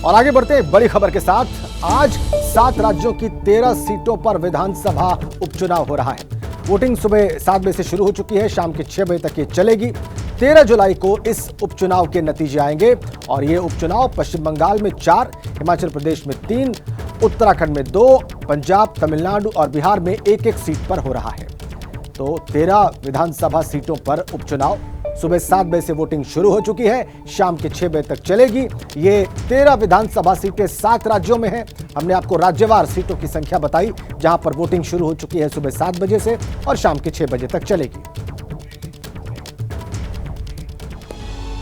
और आगे बढ़ते हैं बड़ी खबर के साथ। आज 7 राज्यों की 13 सीटों पर विधानसभा उपचुनाव हो रहा है। वोटिंग सुबह 7 बजे से शुरू हो चुकी है, शाम के 6 बजे तक ये चलेगी। 13 जुलाई को इस उपचुनाव के नतीजे आएंगे और ये उपचुनाव पश्चिम बंगाल में 4, हिमाचल प्रदेश में 3, उत्तराखंड में 2, पंजाब, तमिलनाडु और बिहार में 1-1 सीट पर हो रहा है। तो 13 विधानसभा सीटों पर उपचुनाव सुबह 7 बजे से वोटिंग शुरू हो चुकी है, शाम के 6 बजे तक चलेगी। ये 13 विधानसभा सीटें 7 राज्यों में हैं। हमने आपको राज्यवार सीटों की संख्या बताई, जहां पर वोटिंग शुरू हो चुकी है सुबह 7 बजे से और शाम के 6 बजे तक चलेगी।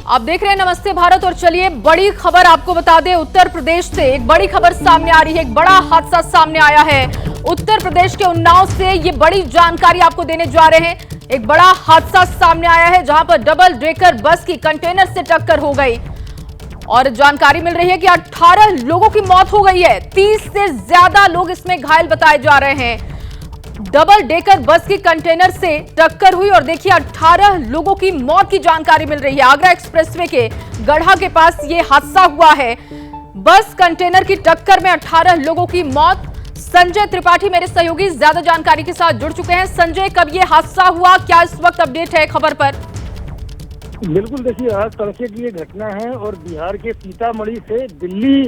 आप देख रहे हैं नमस्ते भारत और चलिए बड़ी खबर आपको बता दें। उत्तर प्रदेश से एक बड़ी खबर सामने आ रही है। एक बड़ा हादसा सामने आया है उत्तर प्रदेश के उन्नाव से। ये बड़ी जानकारी आपको देने जा रहे हैं। एक बड़ा हादसा सामने आया है जहां पर डबल डेकर बस की कंटेनर से टक्कर हो गई और जानकारी मिल रही है कि 18 लोगों की मौत हो गई है। 30 से ज्यादा लोग इसमें घायल बताए जा रहे हैं। डबल डेकर बस की कंटेनर से टक्कर हुई और देखिए 18 लोगों की मौत की जानकारी मिल रही है। आगरा एक्सप्रेसवे के गढ़ा के पास ये हादसा हुआ है। बस कंटेनर की टक्कर में 18 लोगों की मौत। संजय त्रिपाठी मेरे सहयोगी ज्यादा जानकारी के साथ जुड़ चुके हैं। संजय, कब ये हादसा हुआ, क्या इस वक्त अपडेट है खबर पर? बिल्कुल, देखिए आज तड़के की ये घटना है और बिहार के सीतामढ़ी से दिल्ली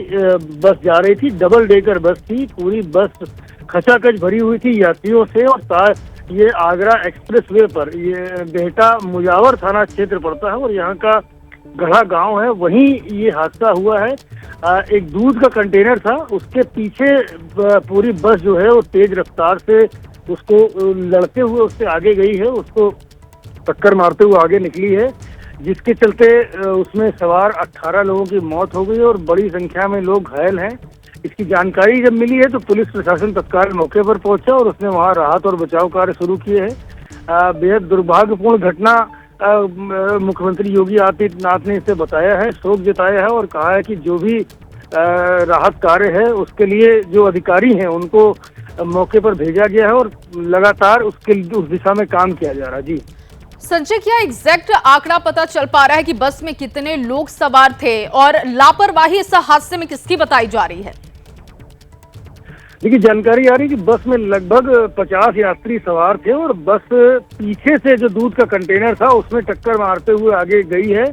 बस जा रही थी। डबल डेकर बस थी, पूरी बस खचाखच भरी हुई थी यात्रियों से और ये आगरा एक्सप्रेसवे पर ये बेहटा मुजावर थाना क्षेत्र पड़ता है और यहाँ का गढ़ा गांव है, वहीं ये हादसा हुआ है। एक दूध का कंटेनर था, उसके पीछे पूरी बस जो है वो तेज रफ्तार से उसको लड़ते हुए उससे आगे गई है, उसको टक्कर मारते हुए आगे निकली है, जिसके चलते उसमें सवार 18 लोगों की मौत हो गई और बड़ी संख्या में लोग घायल हैं। इसकी जानकारी जब मिली है तो पुलिस प्रशासन तत्काल मौके पर पहुंचा और उसने वहां राहत और बचाव कार्य शुरू किए हैं। बेहद दुर्भाग्यपूर्ण घटना मुख्यमंत्री योगी आदित्यनाथ ने इसे बताया है, शोक जताया है और कहा है कि जो भी राहत कार्य है उसके लिए जो अधिकारी हैं उनको मौके पर भेजा गया है और लगातार उस दिशा में काम किया जा रहा है। जी संजय, क्या एग्जैक्ट आंकड़ा पता चल पा रहा है कि बस में कितने लोग सवार थे और लापरवाही इस हादसे में किसकी बताई जा रही है? देखिए, जानकारी आ रही है कि बस में लगभग 50 यात्री सवार थे और बस पीछे से जो दूध का कंटेनर था उसमें टक्कर मारते हुए आगे गई है।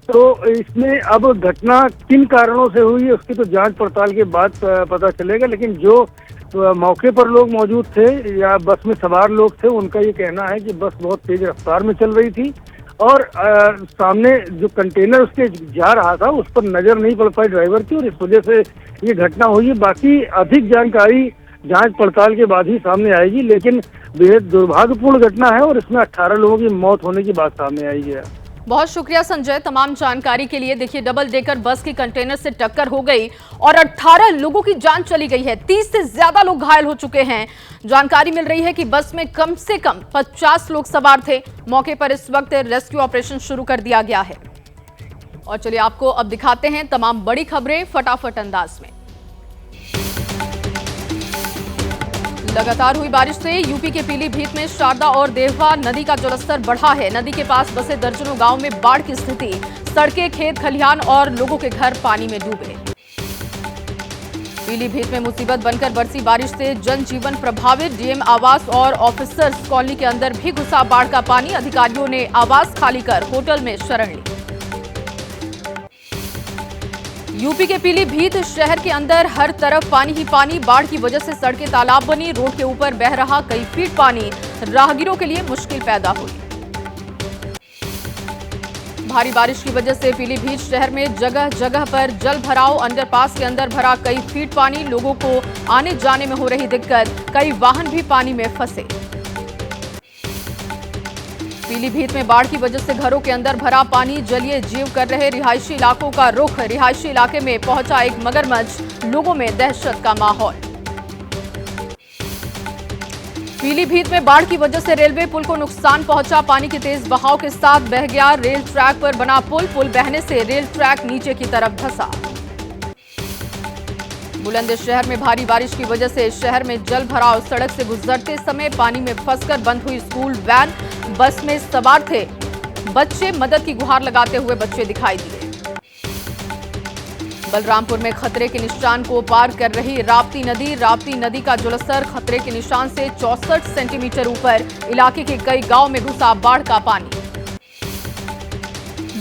तो इसमें अब घटना किन कारणों से हुई है उसकी तो जांच पड़ताल के बाद पता चलेगा, लेकिन जो मौके पर लोग मौजूद थे या बस में सवार लोग थे उनका ये कहना है कि बस बहुत तेज रफ्तार में चल रही थी और सामने जो कंटेनर उसके जा रहा था उस पर नजर नहीं पड़ पाई ड्राइवर की और इस वजह से ये घटना हुई है। बाकी अधिक जानकारी जांच पड़ताल के बाद ही सामने आएगी, लेकिन बेहद दुर्भाग्यपूर्ण घटना है और इसमें 18 लोगों की मौत होने की बात सामने आई है। बहुत शुक्रिया संजय तमाम जानकारी के लिए। देखिए, डबल डेकर बस की कंटेनर से टक्कर हो गई और 18 लोगों की जान चली गई है। 30 से ज्यादा लोग घायल हो चुके हैं। जानकारी मिल रही है कि बस में कम से कम 50 लोग सवार थे। मौके पर इस वक्त रेस्क्यू ऑपरेशन शुरू कर दिया गया है। और चलिए आपको अब दिखाते हैं तमाम बड़ी खबरें फटाफट अंदाज में। लगातार हुई बारिश से यूपी के पीलीभीत में शारदा और देववा नदी का जलस्तर बढ़ा है। नदी के पास बसे दर्जनों गांव में बाढ़ की स्थिति। सड़कें, खेत खलिहान और लोगों के घर पानी में डूबे। पीलीभीत में मुसीबत बनकर बरसी बारिश से जनजीवन प्रभावित। डीएम आवास और ऑफिसर्स कॉलोनी के अंदर भी घुसा बाढ़ का पानी। अधिकारियों ने आवास खाली कर होटल में शरण ली। यूपी के पीलीभीत शहर के अंदर हर तरफ पानी ही पानी। बाढ़ की वजह से सड़कें तालाब बनी। रोड के ऊपर बह रहा कई फीट पानी। राहगीरों के लिए मुश्किल पैदा हुई। भारी बारिश की वजह से पीलीभीत शहर में जगह जगह पर जल भराव। अंडरपास के अंदर भरा कई फीट पानी। लोगों को आने जाने में हो रही दिक्कत। कई वाहन भी पानी में फंसे। पीलीभीत में बाढ़ की वजह से घरों के अंदर भरा पानी। जलीय जीव कर रहे रिहायशी इलाकों का रुख। रिहायशी इलाके में पहुंचा एक मगरमच्छ। लोगों में दहशत का माहौल। पीलीभीत में बाढ़ की वजह से रेलवे पुल को नुकसान पहुंचा। पानी के तेज बहाव के साथ बह गया रेल ट्रैक पर बना पुल। पुल बहने से रेल ट्रैक नीचे की तरफ धंसा। बुलंदशहर में भारी बारिश की वजह से शहर में जल भराव। सड़क से गुजरते समय पानी में फंसकर बंद हुई स्कूल वैन। बस में सवार थे बच्चे। मदद की गुहार लगाते हुए बच्चे दिखाई दिए। बलरामपुर में खतरे के निशान को पार कर रही राप्ती नदी का जलस्तर खतरे के निशान से 64 सेंटीमीटर ऊपर। इलाके के कई गांव में घुसा बाढ़ का पानी।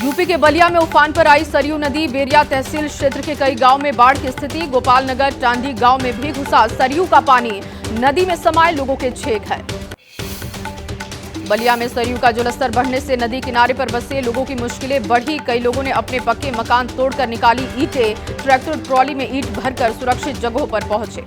यूपी के बलिया में उफान पर आई सरयू नदी। बेरिया तहसील क्षेत्र के कई गांव में बाढ़ की स्थिति। गोपालनगर टांडी गांव में भी घुसा सरयू का पानी। नदी में समाये लोगों के छेक है। बलिया में सरयू का जलस्तर बढ़ने से नदी किनारे पर बसे लोगों की मुश्किलें बढ़ी। कई लोगों ने अपने पक्के मकान तोड़कर निकाली ईंटें। ट्रैक्टर ट्रॉली में ईंट भरकर सुरक्षित जगहों पर पहुंचे।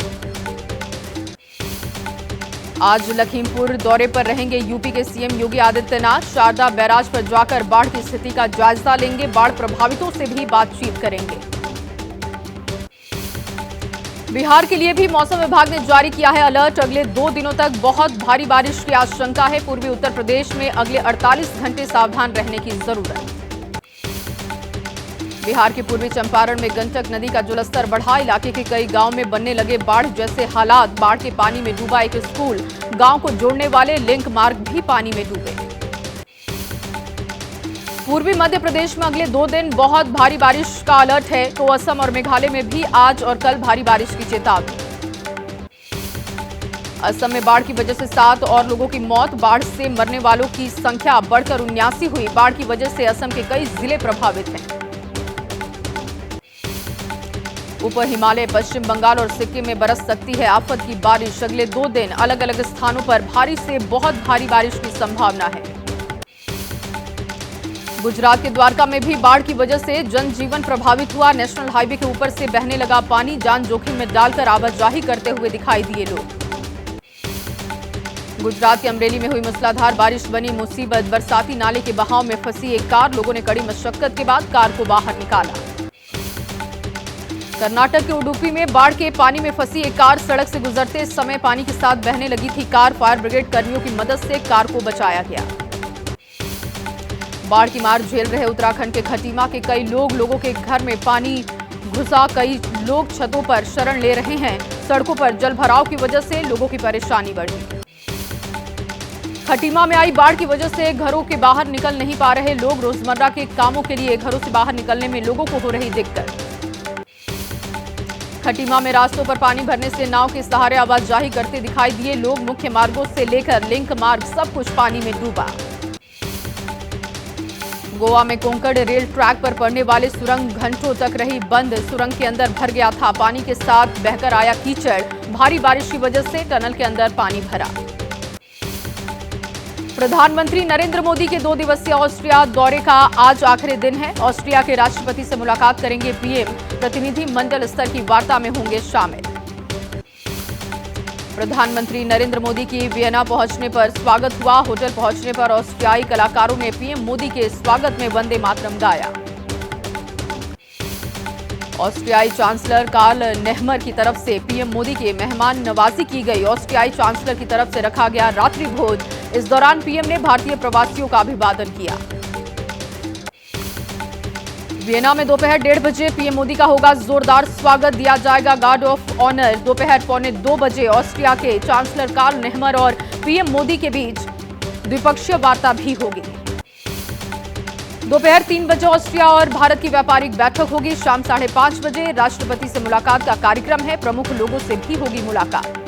आज लखीमपुर दौरे पर रहेंगे यूपी के सीएम योगी आदित्यनाथ। शारदा बैराज पर जाकर बाढ़ की स्थिति का जायजा लेंगे। बाढ़ प्रभावितों से भी बातचीत करेंगे। बिहार के लिए भी मौसम विभाग ने जारी किया है अलर्ट। अगले 2 दिनों तक बहुत भारी बारिश की आशंका है। पूर्वी उत्तर प्रदेश में अगले 48 घंटे सावधान रहने की जरूरत। बिहार के पूर्वी चंपारण में गंडक नदी का जलस्तर बढ़ा। इलाके के कई गांव में बनने लगे बाढ़ जैसे हालात। बाढ़ के पानी में डूबा एक स्कूल। गांव को जोड़ने वाले लिंक मार्ग भी पानी में डूबे। पूर्वी मध्य प्रदेश में अगले 2 दिन बहुत भारी बारिश का अलर्ट है, तो असम और मेघालय में भी आज और कल भारी बारिश की चेतावनी। असम में बाढ़ की वजह से 7 और लोगों की मौत। बाढ़ से मरने वालों की संख्या बढ़कर 79 हुई। बाढ़ की वजह से असम के कई जिले प्रभावित हैं। ऊपर हिमालय, पश्चिम बंगाल और सिक्किम में बरस सकती है आफत की बारिश। अगले 2 दिन अलग अलग स्थानों पर भारी से बहुत भारी बारिश की संभावना है। गुजरात के द्वारका में भी बाढ़ की वजह से जनजीवन प्रभावित हुआ। नेशनल हाईवे के ऊपर से बहने लगा पानी। जान जोखिम में डालकर आवाजाही करते हुए दिखाई दिए लोग। गुजरात के अमरेली में हुई मूसलाधार बारिश बनी मुसीबत। बरसाती नाले के बहाव में फंसी एक कार। लोगों ने कड़ी मशक्कत के बाद कार को बाहर निकाला। कर्नाटक के उडुपी में बाढ़ के पानी में फंसी एक कार। सड़क से गुजरते समय पानी के साथ बहने लगी थी कार। फायर ब्रिगेड कर्मियों की मदद से कार को बचाया गया। बाढ़ की मार झेल रहे उत्तराखंड के खटीमा के कई लोगों के घर में पानी घुसा। कई लोग छतों पर शरण ले रहे हैं। सड़कों पर जलभराव की वजह से लोगों की परेशानी बढ़ी। खटीमा में आई बाढ़ की वजह से घरों के बाहर निकल नहीं पा रहे लोग। रोजमर्रा के कामों के लिए घरों से बाहर निकलने में लोगों को हो रही दिक्कत। खटीमा में रास्तों पर पानी भरने से नाव के सहारे आवाजाही करते दिखाई दिए लोग। मुख्य मार्गों से लेकर लिंक मार्ग सब कुछ पानी में डूबा। गोवा में कोंकण रेल ट्रैक पर पड़ने वाले सुरंग घंटों तक रही बंद। सुरंग के अंदर भर गया था पानी के साथ बहकर आया कीचड़। भारी बारिश की वजह से टनल के अंदर पानी भरा। प्रधानमंत्री नरेंद्र मोदी के 2 दिवसीय ऑस्ट्रिया दौरे का आज आखिरी दिन है। ऑस्ट्रिया के राष्ट्रपति से मुलाकात करेंगे पीएम। प्रतिनिधि मंडल स्तर की वार्ता में होंगे शामिल। प्रधानमंत्री नरेंद्र मोदी की वियना पहुंचने पर स्वागत हुआ। होटल पहुंचने पर ऑस्ट्रियाई कलाकारों ने पीएम मोदी के स्वागत में वंदे मातरम गाया। ऑस्ट्रियाई चांसलर कार्ल नेहमर की तरफ से पीएम मोदी के मेहमान नवाजी की गई। ऑस्ट्रियाई चांसलर की तरफ से रखा गया रात्रि भोज। इस दौरान पीएम ने भारतीय प्रवासियों का अभिवादन किया। वियना में दोपहर 1:30 बजे पीएम मोदी का होगा जोरदार स्वागत। दिया जाएगा गार्ड ऑफ ऑनर। दोपहर 1:45 बजे ऑस्ट्रिया के चांसलर कार्ल नेहमर और पीएम मोदी के बीच द्विपक्षीय वार्ता भी होगी। दोपहर 3 बजे ऑस्ट्रिया और भारत की व्यापारिक बैठक होगी। शाम 5:30 बजे राष्ट्रपति से मुलाकात का कार्यक्रम है। प्रमुख लोगों से भी होगी मुलाकात।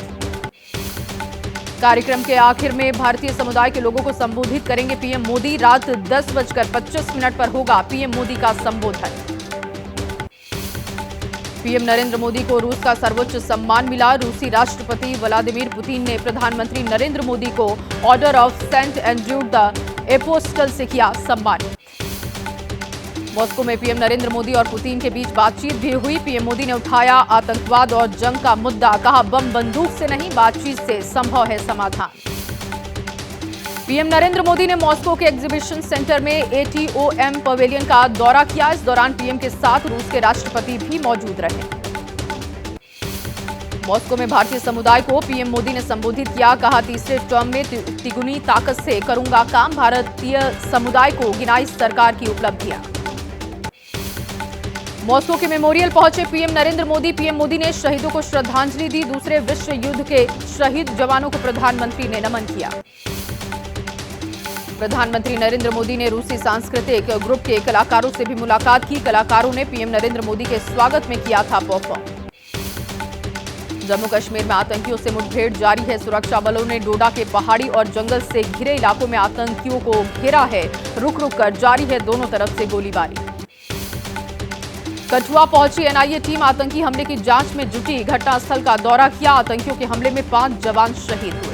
कार्यक्रम के आखिर में भारतीय समुदाय के लोगों को संबोधित करेंगे पीएम मोदी। रात 10:25 पर होगा पीएम मोदी का संबोधन। पीएम नरेंद्र मोदी को रूस का सर्वोच्च सम्मान मिला। रूसी राष्ट्रपति व्लादिमीर पुतिन ने प्रधानमंत्री नरेंद्र मोदी को Order of Saint Andrew the Apostle से किया सम्मानित। मॉस्को में पीएम नरेंद्र मोदी और पुतिन के बीच बातचीत भी हुई। पीएम मोदी ने उठाया आतंकवाद और जंग का मुद्दा। कहा बम बंदूक से नहीं, बातचीत से संभव है समाधान। पीएम नरेंद्र मोदी ने मॉस्को के एग्जीबिशन सेंटर में एटीओएम पवेलियन का दौरा किया। इस दौरान पीएम के साथ रूस के राष्ट्रपति भी मौजूद रहे। मॉस्को में भारतीय समुदाय को पीएम मोदी ने संबोधित किया। कहा तीसरे टर्म में तिगुनी ताकत से करूंगा काम। भारतीय समुदाय को गिनाई सरकार की उपलब्धियां। मॉस्को के मेमोरियल पहुंचे पीएम नरेंद्र मोदी। पीएम मोदी ने शहीदों को श्रद्धांजलि दी। दूसरे विश्व युद्ध के शहीद जवानों को प्रधानमंत्री ने नमन किया। प्रधानमंत्री नरेंद्र मोदी ने रूसी सांस्कृतिक ग्रुप के कलाकारों से भी मुलाकात की। कलाकारों ने पीएम नरेंद्र मोदी के स्वागत में किया था परफॉर्म। जम्मू कश्मीर में आतंकियों से मुठभेड़ जारी है। सुरक्षा बलों ने डोडा के पहाड़ी और जंगल से घिरे इलाकों में आतंकियों को घेरा है। रुक रुक कर जारी है दोनों तरफ से गोलीबारी। कठुआ पहुंची एनआईए टीम, आतंकी हमले की जांच में जुटी। घटनास्थल का दौरा किया। आतंकियों के हमले में 5 जवान शहीद हुए।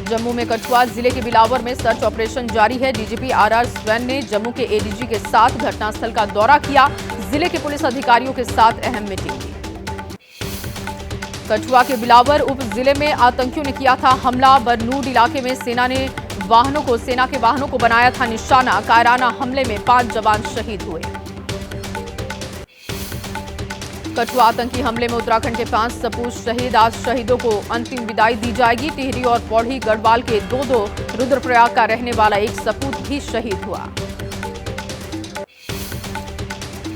जम्मू में कठुआ जिले के बिलावर में सर्च ऑपरेशन जारी है। डीजीपी आरआर स्वैन ने जम्मू के एडीजी के साथ घटनास्थल का दौरा किया। जिले के पुलिस अधिकारियों के साथ अहम मीटिंग की। कठुआ के बिलावर उप जिले में आतंकियों ने किया था हमला। बरनूड इलाके में सेना के वाहनों को बनाया था निशाना। कायराना हमले में 5 जवान शहीद हुए। कठुआ आतंकी हमले में उत्तराखंड के 5 सपूत शहीद। आज शहीदों को अंतिम विदाई दी जाएगी। टिहरी और पौड़ी गढ़वाल के 2-2, रुद्रप्रयाग का रहने वाला एक सपूत भी शहीद हुआ।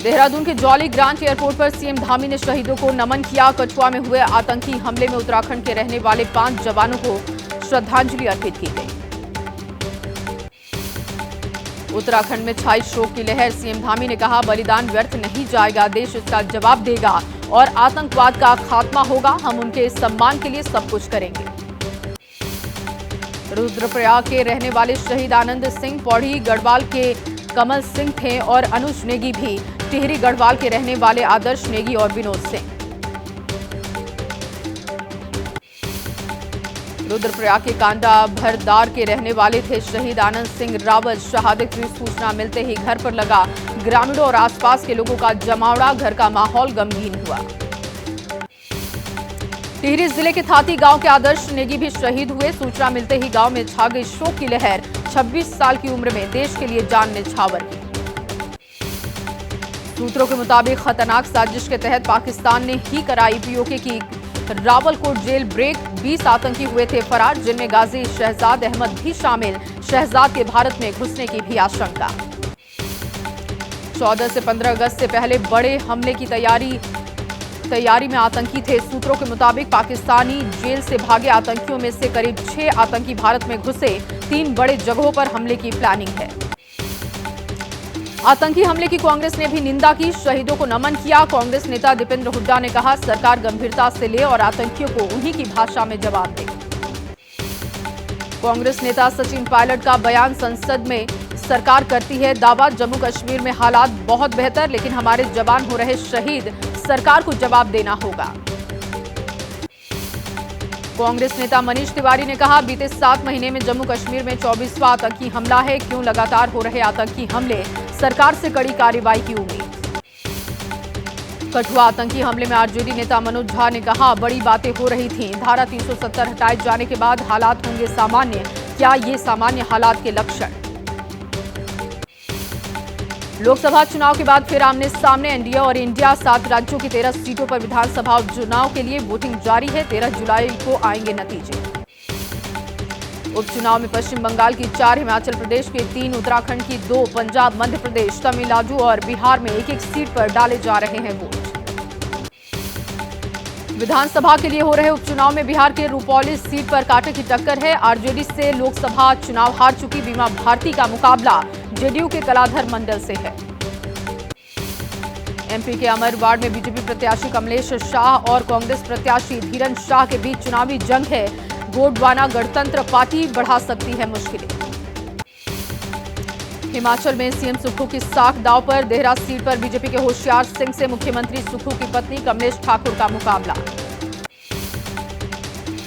देहरादून के जौली ग्रांट एयरपोर्ट पर सीएम धामी ने शहीदों को नमन किया। कठुआ में हुए आतंकी हमले में उत्तराखंड के रहने वाले 5 जवानों को श्रद्धांजलि अर्पित की गई। उत्तराखंड में छाई शोक की लहर। सीएम धामी ने कहा, बलिदान व्यर्थ नहीं जाएगा, देश इसका जवाब देगा और आतंकवाद का खात्मा होगा। हम उनके सम्मान के लिए सब कुछ करेंगे। रुद्रप्रयाग के रहने वाले शहीद आनंद सिंह, पौड़ी गढ़वाल के कमल सिंह थे और अनुज नेगी भी। टिहरी गढ़वाल के रहने वाले आदर्श नेगी और विनोद सिंह। रुद्रप्रयाग के कांडा भरदार के रहने वाले थे शहीद आनंद सिंह रावत। शहादत की सूचना मिलते ही घर पर लगा ग्रामीणों और आसपास के लोगों का जमावड़ा। घर का माहौल गमगीन हुआ। टिहरी जिले के थाती गांव के आदर्श नेगी भी शहीद हुए। सूचना मिलते ही गांव में छा गई शोक की लहर। 26 साल की उम्र में देश के लिए जान न्यौछावर की। सूत्रों के मुताबिक खतरनाक साजिश के तहत पाकिस्तान ने ही कराई पीओके की रावलकोट जेल ब्रेक। 20 आतंकी हुए थे फरार, जिनमें गाजी शहजाद अहमद भी शामिल। शहजाद के भारत में घुसने की भी आशंका। 14 से 15 अगस्त से पहले बड़े हमले की तैयारी में आतंकी थे। सूत्रों के मुताबिक पाकिस्तानी जेल से भागे आतंकियों में से करीब 6 आतंकी भारत में घुसे। 3 बड़े जगहों पर हमले की प्लानिंग है। आतंकी हमले की कांग्रेस ने भी निंदा की। शहीदों को नमन किया। कांग्रेस नेता दीपेंद्र हुड्डा ने कहा, सरकार गंभीरता से ले और आतंकियों को उन्हीं की भाषा में जवाब दे। कांग्रेस नेता सचिन पायलट का बयान, संसद में सरकार करती है दावा, जम्मू कश्मीर में हालात बहुत बेहतर, लेकिन हमारे जवान हो रहे शहीद, सरकार को जवाब देना होगा। कांग्रेस नेता मनीष तिवारी ने कहा, बीते 7 महीने में जम्मू कश्मीर में 24वां आतंकी हमला है। क्यों लगातार हो रहे आतंकी हमले, सरकार से कड़ी कार्रवाई की उम्मीद। कठुआ आतंकी हमले में आरजेडी नेता मनोज झा ने कहा, बड़ी बातें हो रही थीं। धारा 370 हटाए जाने के बाद हालात होंगे सामान्य। क्या ये सामान्य हालात के लक्षण? लोकसभा चुनाव के बाद फिर आमने सामने एनडीए और इंडिया। 7 राज्यों की 13 सीटों पर विधानसभा उपचुनाव के लिए वोटिंग जारी है। 13 जुलाई को आएंगे नतीजे। उपचुनाव में पश्चिम बंगाल की 4, हिमाचल प्रदेश के 3, उत्तराखंड की 2, पंजाब, मध्य प्रदेश, तमिलनाडु और बिहार में 1-1 सीट पर डाले जा रहे हैं वोट। विधानसभा के लिए हो रहे उपचुनाव में बिहार के रुपौली सीट पर कांटे की टक्कर है। आरजेडी से लोकसभा चुनाव हार चुकी बीमा भारती का मुकाबला जेडीयू के कलाधर मंडल से है। एमपी के अमरवाड़ में बीजेपी प्रत्याशी कमलेश शाह और कांग्रेस प्रत्याशी धीरन शाह के बीच चुनावी जंग है। गोंडवाना गणतंत्र पार्टी बढ़ा सकती है मुश्किलें। हिमाचल में सीएम सुक्खू की साख दांव पर। देहरा सीट पर बीजेपी के होशियार सिंह से मुख्यमंत्री सुक्खू की पत्नी कमलेश ठाकुर का मुकाबला।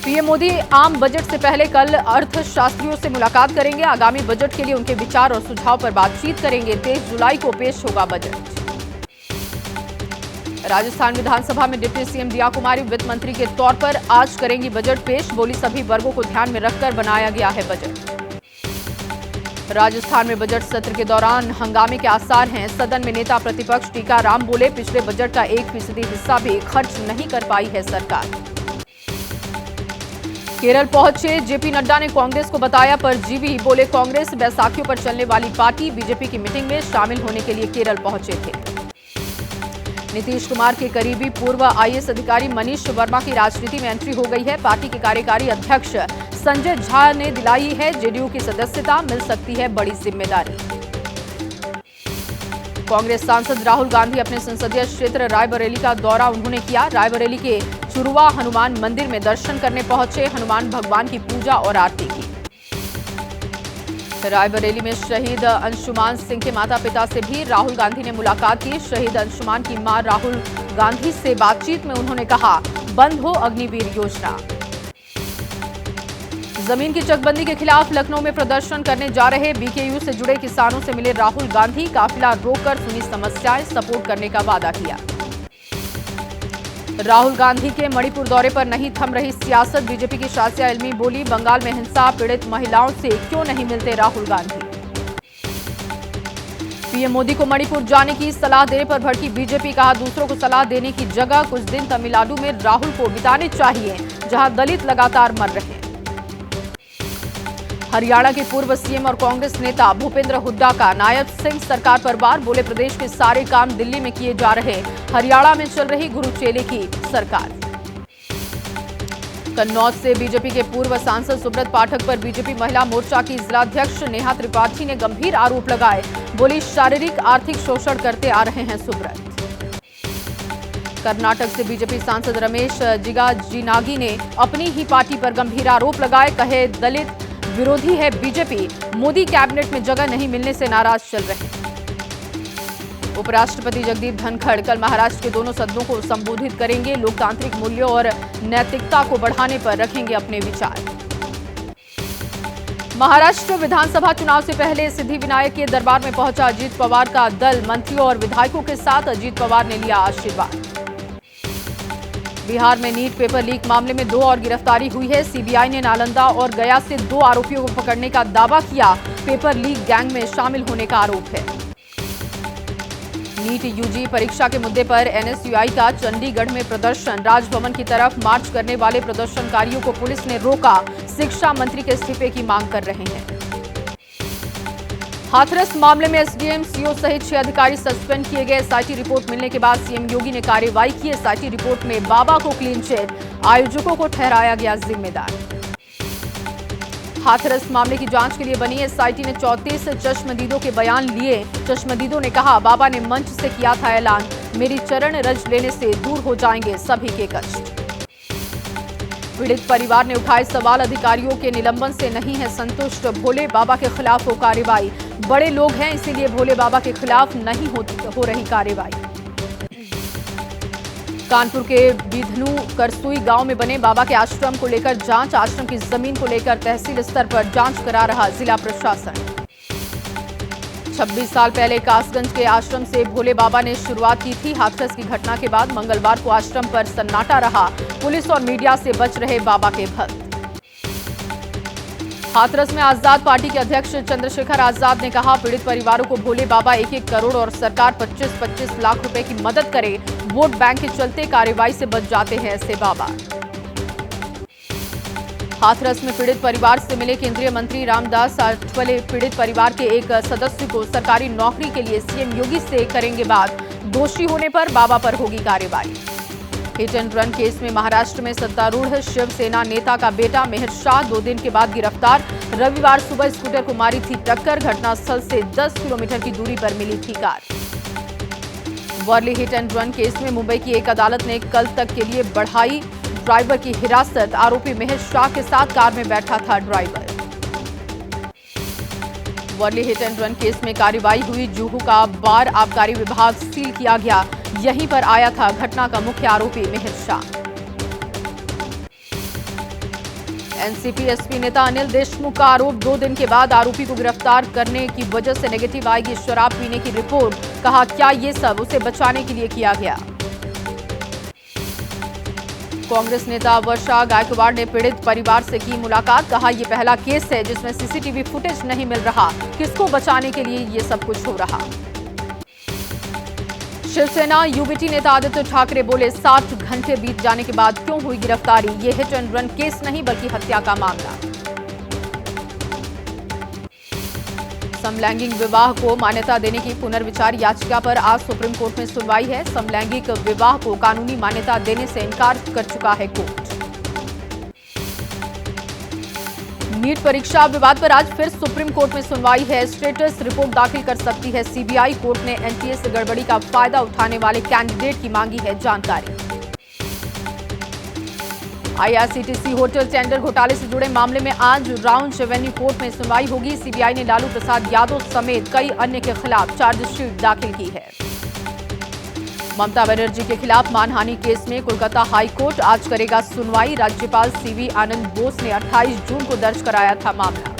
पीएम मोदी आम बजट से पहले कल अर्थशास्त्रियों से मुलाकात करेंगे। आगामी बजट के लिए उनके विचार और सुझाव पर बातचीत करेंगे। 23 जुलाई को पेश होगा बजट। राजस्थान विधानसभा में डिप्टी सीएम दिया कुमारी वित्त मंत्री के तौर पर आज करेंगी बजट पेश। बोली, सभी वर्गों को ध्यान में रखकर बनाया गया है बजट। राजस्थान में बजट सत्र के दौरान हंगामे के आसार हैं। सदन में नेता प्रतिपक्ष टीकाराम बोले, पिछले बजट का 1% हिस्सा भी खर्च नहीं कर पाई है सरकार। केरल पहुंचे जेपी नड्डा ने कांग्रेस को बताया परजीवी। बोले, कांग्रेस बैसाखियों पर चलने वाली पार्टी। बीजेपी की मीटिंग में शामिल होने के लिए केरल पहुंचे थे। नीतीश कुमार के करीबी पूर्व आईएएस अधिकारी मनीष वर्मा की राजनीति में एंट्री हो गई है। पार्टी के कार्यकारी अध्यक्ष संजय झा ने दिलाई है जेडीयू की सदस्यता, मिल सकती है बड़ी जिम्मेदारी। कांग्रेस सांसद राहुल गांधी अपने संसदीय क्षेत्र रायबरेली का दौरा उन्होंने किया। रायबरेली के चुरुआ हनुमान मंदिर में दर्शन करने पहुंचे, हनुमान भगवान की पूजा और आरती की। रायबरेली में शहीद अंशुमान सिंह के माता पिता से भी राहुल गांधी ने मुलाकात की। शहीद अंशुमान की मां राहुल गांधी से बातचीत में उन्होंने कहा, बंद हो अग्निवीर योजना। जमीन की चकबंदी के खिलाफ लखनऊ में प्रदर्शन करने जा रहे बीकेयू से जुड़े किसानों से मिले राहुल गांधी, काफिला रोककर सुनी समस्याएं, सपोर्ट करने का वादा किया। राहुल गांधी के मणिपुर दौरे पर नहीं थम रही सियासत, बीजेपी की शासिया इल्मी बोली, बंगाल में हिंसा पीड़ित महिलाओं से क्यों नहीं मिलते राहुल गांधी। पीएम मोदी को मणिपुर जाने की सलाह देने पर भड़की बीजेपी, कहा दूसरों को सलाह देने की जगह कुछ दिन तमिलनाडु में राहुल को बिताने चाहिए, जहां दलित लगातार मर रहे। हरियाणा के पूर्व सीएम और कांग्रेस नेता भूपेंद्र हुड्डा का नायब सिंह सरकार पर वार, बोले प्रदेश के सारे काम दिल्ली में किए जा रहे, हरियाणा में चल रही गुरु चेले की सरकार। कन्नौज से बीजेपी के पूर्व सांसद सुब्रत पाठक पर बीजेपी महिला मोर्चा की जिलाध्यक्ष नेहा त्रिपाठी ने गंभीर आरोप लगाए, बोली शारीरिक आर्थिक शोषण करते आ रहे हैं सुब्रत। कर्नाटक से बीजेपी सांसद रमेश जिगाजिनागी ने अपनी ही पार्टी पर गंभीर आरोप लगाए, कहे दलित विरोधी है बीजेपी, मोदी कैबिनेट में जगह नहीं मिलने से नाराज चल रहे। उपराष्ट्रपति जगदीप धनखड़ कल महाराष्ट्र के दोनों सदनों को संबोधित करेंगे, लोकतांत्रिक मूल्यों और नैतिकता को बढ़ाने पर रखेंगे अपने विचार। महाराष्ट्र विधानसभा चुनाव से पहले सिद्धिविनायक के दरबार में पहुंचा अजीत पवार का दल, मंत्रियों और विधायकों के साथ अजीत पवार ने लिया आशीर्वाद। बिहार में नीट पेपर लीक मामले में 2 और गिरफ्तारी हुई है। सीबीआई ने नालंदा और गया से 2 आरोपियों को पकड़ने का दावा किया, पेपर लीक गैंग में शामिल होने का आरोप है। नीट यूजी परीक्षा के मुद्दे पर एनएसयूआई का चंडीगढ़ में प्रदर्शन, राजभवन की तरफ मार्च करने वाले प्रदर्शनकारियों को पुलिस ने रोका, शिक्षा मंत्री के इस्तीफे की मांग कर रहे हैं। हाथरस मामले में एसडीएम, सीओ सहित 6 अधिकारी सस्पेंड किए गए। एसआईटी रिपोर्ट मिलने के बाद सीएम योगी ने कार्रवाई की। एसआईटी रिपोर्ट में बाबा को क्लीन चिट, आयोजकों को ठहराया गया जिम्मेदार। हाथरस मामले की जांच के लिए बनी एसआईटी ने 34 चश्मदीदों के बयान लिए। चश्मदीदों ने कहा, बाबा ने मंच से किया था ऐलान, मेरी चरण रज लेने से दूर हो जाएंगे सभी के कष्ट। पीड़ित परिवार ने उठाए सवाल, अधिकारियों के निलंबन से नहीं है संतुष्ट, भोले बाबा के खिलाफ हो कार्रवाई, बड़े लोग हैं इसीलिए भोले बाबा के खिलाफ नहीं हो रही कार्रवाई। कानपुर के बिधनू करसुई गांव में बने बाबा के आश्रम को लेकर जांच, आश्रम की जमीन को लेकर तहसील स्तर पर जांच करा रहा जिला प्रशासन। 26 साल पहले कासगंज के आश्रम से भोले बाबा ने शुरुआत की थी। हाथरस की घटना के बाद मंगलवार को आश्रम पर सन्नाटा रहा, पुलिस और मीडिया से बच रहे बाबा के भक्त। हाथरस में आजाद पार्टी के अध्यक्ष चंद्रशेखर आजाद ने कहा, पीड़ित परिवारों को भोले बाबा 1-1 करोड़ और सरकार 25-25 लाख रुपए की मदद करे, वोट बैंक के चलते कार्रवाई से बच जाते हैं ऐसे बाबा। हाथरस में पीड़ित परिवार से मिले केंद्रीय मंत्री रामदास आठवले, पीड़ित परिवार के एक सदस्य को सरकारी नौकरी के लिए सीएम योगी से करेंगे बात, दोषी होने पर बाबा पर होगी कार्रवाई। हिट एंड रन केस में महाराष्ट्र में सत्तारूढ़ शिवसेना नेता का बेटा मेहर शाह 2 दिन के बाद गिरफ्तार। रविवार सुबह स्कूटर को मारी थी टक्कर, घटनास्थल से 10 किलोमीटर की दूरी पर मिली थी car. Worli hit and run case में मुंबई की एक अदालत ने कल तक के लिए बढ़ाई ड्राइवर की हिरासत, आरोपी मेहर शाह के साथ कार में बैठा था driver. Worli hit and run case में कार्रवाई हुई, जुहू का बार आबकारी विभाग सील किया गया, यहीं पर आया था घटना का मुख्य आरोपी मेहर शाह। एनसीपी एसपी नेता अनिल देशमुख का आरोप, 2 दिन के बाद आरोपी को गिरफ्तार करने की वजह से नेगेटिव आएगी शराब पीने की रिपोर्ट, कहा क्या ये सब उसे बचाने के लिए किया गया। कांग्रेस नेता वर्षा गायकवाड़ ने पीड़ित परिवार से की मुलाकात, कहा यह पहला केस है जिसमें सीसीटीवी फुटेज नहीं मिल रहा, किसको बचाने के लिए ये सब कुछ हो रहा। शिवसेना यूबीटी नेता आदित्य ठाकरे बोले, 7 घंटे बीत जाने के बाद क्यों हुई गिरफ्तारी, ये हिट एंड रन केस नहीं बल्कि हत्या का मामला। समलैंगिक विवाह को मान्यता देने की पुनर्विचार याचिका पर आज सुप्रीम कोर्ट में सुनवाई है। समलैंगिक विवाह को कानूनी मान्यता देने से इनकार कर चुका है कोर्ट। नीट परीक्षा विवाद पर आज फिर सुप्रीम कोर्ट में सुनवाई है। स्टेटस रिपोर्ट दाखिल कर सकती है सीबीआई। कोर्ट ने एनटीए से गड़बड़ी का फायदा उठाने वाले कैंडिडेट की मांगी है जानकारी। आईआरसीटीसी होटल टेंडर घोटाले से जुड़े मामले में आज राउंड रेवेन्यू कोर्ट में सुनवाई होगी। सीबीआई ने लालू प्रसाद यादव समेत कई अन्य के खिलाफ चार्जशीट दाखिल की है। ममता बनर्जी के खिलाफ मानहानि केस में कोलकाता हाई कोर्ट आज करेगा सुनवाई। राज्यपाल सीवी आनंद बोस ने 28 जून को दर्ज कराया था मामला।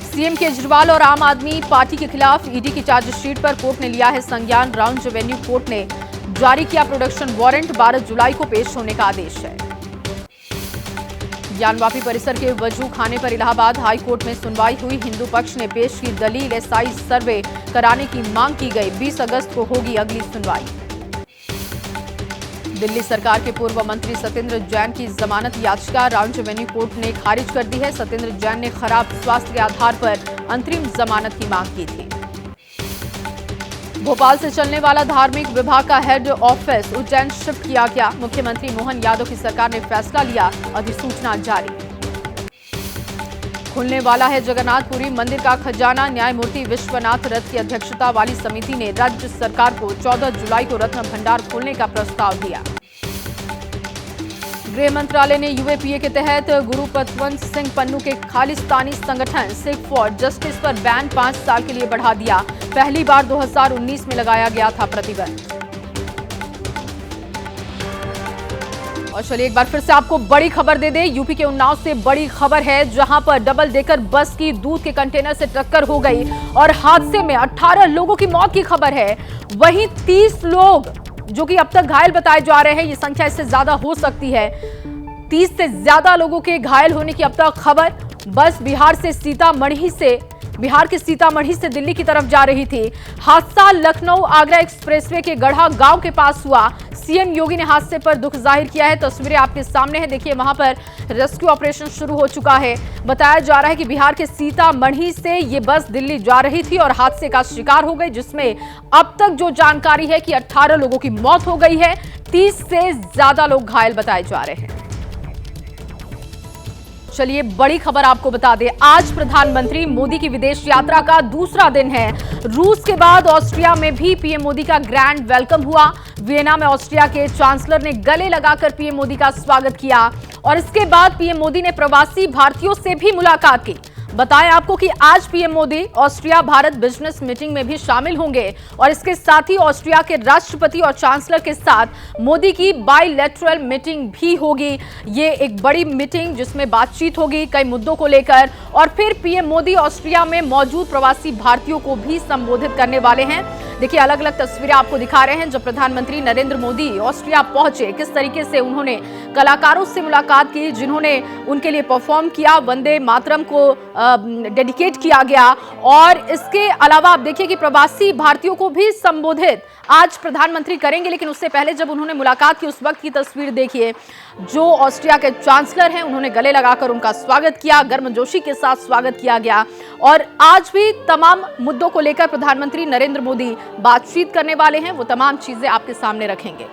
सीएम केजरीवाल और आम आदमी पार्टी के खिलाफ ईडी की चार्जशीट पर कोर्ट ने लिया है संज्ञान। राउंड रेवेन्यू कोर्ट ने जारी किया प्रोडक्शन वारंट। 12 जुलाई को पेश होने का आदेश है। ज्ञानवापी परिसर के वजू खाने पर इलाहाबाद हाई कोर्ट में सुनवाई हुई। हिंदू पक्ष ने पेश की दलील। एसआई सर्वे कराने की मांग की गई। 20 अगस्त को होगी अगली सुनवाई। दिल्ली सरकार के पूर्व मंत्री सत्येंद्र जैन की जमानत याचिका राउंड रेवेन्यू कोर्ट ने खारिज कर दी है। सत्येंद्र जैन ने खराब स्वास्थ्य के आधार पर अंतरिम जमानत की मांग की थी। भोपाल से चलने वाला धार्मिक विभाग का हेड ऑफिस उज्जैन शिफ्ट किया गया। मुख्यमंत्री मोहन यादव की सरकार ने फैसला लिया। अधिसूचना जारी। खुलने वाला है जगन्नाथपुरी मंदिर का खजाना। न्यायमूर्ति विश्वनाथ रथ की अध्यक्षता वाली समिति ने राज्य सरकार को 14 जुलाई को रत्न भंडार खोलने का प्रस्ताव दिया। गृह मंत्रालय ने यूएपीए के तहत गुरु पतवंत सिंह पन्नू के खालिस्तानी संगठन सिख फॉर जस्टिस पर बैन 5 साल के लिए बढ़ा दिया। पहली बार 2019 में लगाया गया था प्रतिबंध। और चलिए एक बार फिर से आपको बड़ी खबर दे दें। यूपी के उन्नाव से बड़ी खबर है, जहां पर डबल डेकर बस की दूध के कंटेनर से टक्कर हो गई और हादसे में 18 लोगों की मौत की खबर है। वहीं 30 लोग जो कि अब तक घायल बताए जा रहे हैं। ये संख्या इससे ज्यादा हो सकती है। 30 से ज्यादा लोगों के घायल होने की अब तक खबर। बस बिहार के सीतामढ़ी से दिल्ली की तरफ जा रही थी। हादसा लखनऊ आगरा एक्सप्रेसवे के गढ़ा गांव के पास हुआ। सीएम योगी ने हादसे पर दुख जाहिर किया है। तस्वीरें आपके सामने हैं। देखिए वहां पर रेस्क्यू ऑपरेशन शुरू हो चुका है। बताया जा रहा है कि बिहार के सीतामढ़ी से ये बस दिल्ली जा रही थी और हादसे का शिकार हो गई, जिसमें अब तक जो जानकारी है कि 18 लोगों की मौत हो गई है। 30 से ज्यादा लोग घायल बताए जा रहे हैं। चलिए बड़ी खबर आपको बता दें। आज प्रधानमंत्री मोदी की विदेश यात्रा का दूसरा दिन है। रूस के बाद ऑस्ट्रिया में भी पीएम मोदी का ग्रैंड वेलकम हुआ। वियना में ऑस्ट्रिया के चांसलर ने गले लगाकर पीएम मोदी का स्वागत किया और इसके बाद पीएम मोदी ने प्रवासी भारतीयों से भी मुलाकात की। बताएं आपको कि आज PM Modi Austria Bharat business meeting में भी शामिल होंगे और इसके साथ ही ऑस्ट्रिया के राष्ट्रपति और चांसलर के साथ मोदी की बायलैटरल मीटिंग भी होगी। ये एक बड़ी मीटिंग जिसमें बातचीत होगी कई मुद्दों को लेकर और फिर पीएम मोदी ऑस्ट्रिया में मौजूद प्रवासी भारतीयों को भी संबोधित करने वाले हैं। देखिए अलग अलग तस्वीरें आपको दिखा रहे हैं। जब प्रधानमंत्री नरेंद्र मोदी ऑस्ट्रिया पहुंचे, किस तरीके से उन्होंने कलाकारों से मुलाकात की जिन्होंने उनके लिए परफॉर्म किया। वंदे मातरम को डेडिकेट किया गया और इसके अलावा आप देखिए कि प्रवासी भारतीयों को भी संबोधित आज प्रधानमंत्री करेंगे। लेकिन उससे पहले जब उन्होंने मुलाकात की उस वक्त की तस्वीर देखिए। जो ऑस्ट्रिया के चांसलर हैं उन्होंने गले लगाकर उनका स्वागत किया, गर्मजोशी के साथ स्वागत किया गया और आज भी तमाम मुद्दों को लेकर प्रधानमंत्री नरेंद्र मोदी बातचीत करने वाले हैं। वो तमाम चीजें आपके सामने रखेंगे।